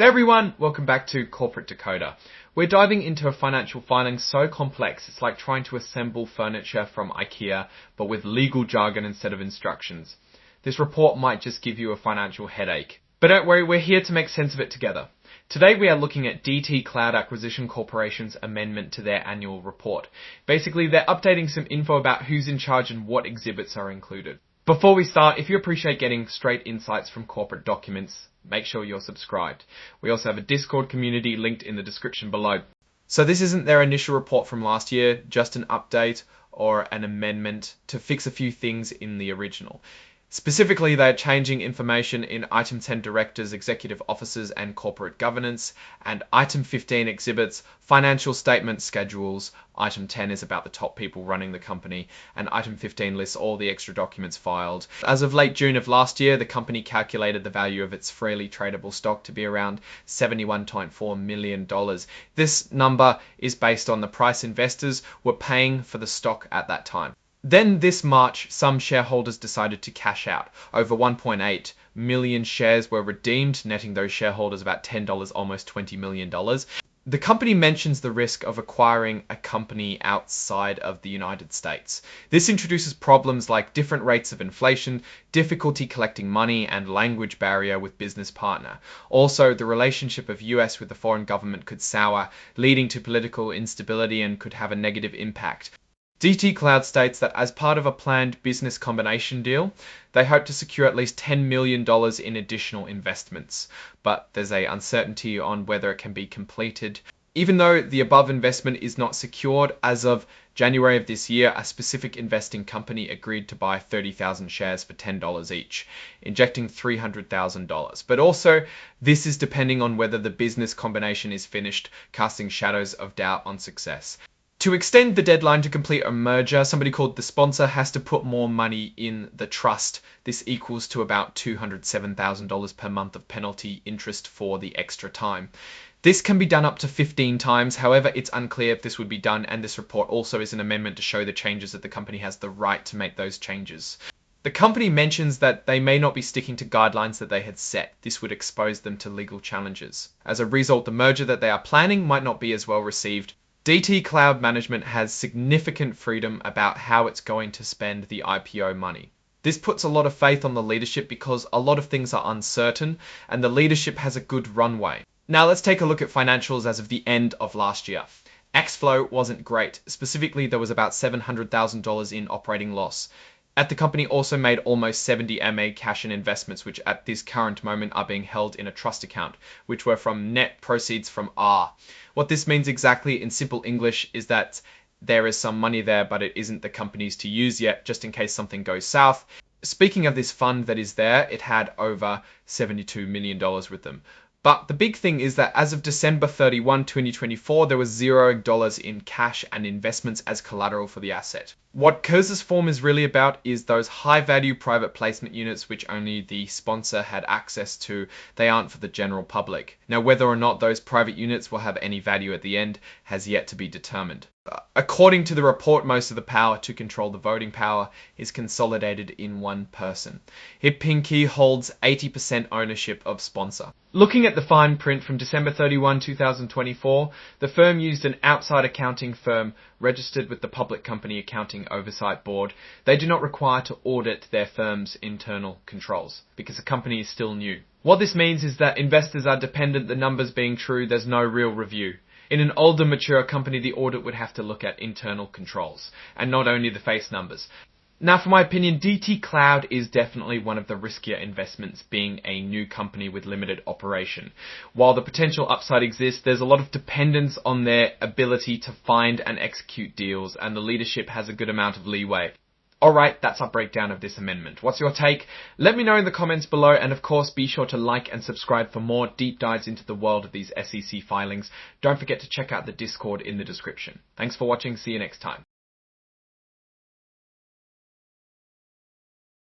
Hey everyone, welcome back to Corporate Decoder. We're diving into a financial filing so complex it's like trying to assemble furniture from IKEA, but with legal jargon instead of instructions. This report might just give you a financial headache. But don't worry, we're here to make sense of it together. Today we are looking at DT Cloud Acquisition Corporation's amendment to their annual report. Basically, they're updating some info about who's in charge and what exhibits are included. Before we start, if you appreciate getting straight insights from corporate documents, make sure you're subscribed. We also have a Discord community linked in the description below. So this isn't their initial report from last year, just an update or an amendment to fix a few things in the original. Specifically, they're changing information in Item 10 Directors, Executive Officers and Corporate Governance, and Item 15 exhibits financial statement schedules. Item 10 is about the top people running the company, and Item 15 lists all the extra documents filed. As of late June of last year, the company calculated the value of its freely tradable stock to be around $71.4 million. This number is based on the price investors were paying for the stock at that time. Then this March, some shareholders decided to cash out. Over 1.8 million shares were redeemed, netting those shareholders about $10, almost $20 million. The company mentions the risk of acquiring a company outside of the United States. This introduces problems like different rates of inflation, difficulty collecting money, and language barrier with business partner. Also, the relationship of US with the foreign government could sour, leading to political instability and could have a negative impact. DT Cloud states that as part of a planned business combination deal, they hope to secure at least $10 million in additional investments, but there's an uncertainty on whether it can be completed. Even though the above investment is not secured, as of January of this year, a specific investing company agreed to buy 30,000 shares for $10 each, injecting $300,000. But also, this is depending on whether the business combination is finished, casting shadows of doubt on success. To extend the deadline to complete a merger, somebody called the sponsor has to put more money in the trust. This equals to about $207,000 per month of penalty interest for the extra time. This can be done up to 15 times. However, it's unclear if this would be done, and this report also is an amendment to show the changes that the company has the right to make those changes. The company mentions that they may not be sticking to guidelines that they had set. This would expose them to legal challenges. As a result, the merger that they are planning might not be as well received. DT Cloud Management has significant freedom about how it's going to spend the IPO money. This puts a lot of faith on the leadership because a lot of things are uncertain and the leadership has a good runway. Now let's take a look at financials as of the end of last year. X-flow wasn't great. Specifically, there was about $700,000 in operating loss. The company also made almost 70 MA cash and investments, which at this current moment are being held in a trust account, which were from net proceeds from R. What this means exactly in simple English is that there is some money there, but it isn't the company's to use yet, just in case something goes south. Speaking of this fund that is there, it had over $72 million with them. But the big thing is that as of December 31, 2024, there was $0 in cash and investments as collateral for the asset. What Kurz's form is really about is those high-value private placement units which only the sponsor had access to. They aren't for the general public. Now, whether or not those private units will have any value at the end has yet to be determined. According to the report, most of the power to control the voting power is consolidated in one person. Hip Pinky holds 80% ownership of sponsor. Looking at the fine print from December 31, 2024, the firm used an outside accounting firm registered with the Public Company Accounting Oversight Board. They do not require to audit their firm's internal controls because the company is still new. What this means is that investors are dependent, the numbers being true, there's no real review. In an older, mature company, the audit would have to look at internal controls and not only the face numbers. Now, for my opinion, DT Cloud is definitely one of the riskier investments, being a new company with limited operation. While the potential upside exists, there's a lot of dependence on their ability to find and execute deals, and the leadership has a good amount of leeway. Alright, that's our breakdown of this amendment. What's your take? Let me know in the comments below, and of course be sure to like and subscribe for more deep dives into the world of these SEC filings. Don't forget to check out the Discord in the description. Thanks for watching, see you next time.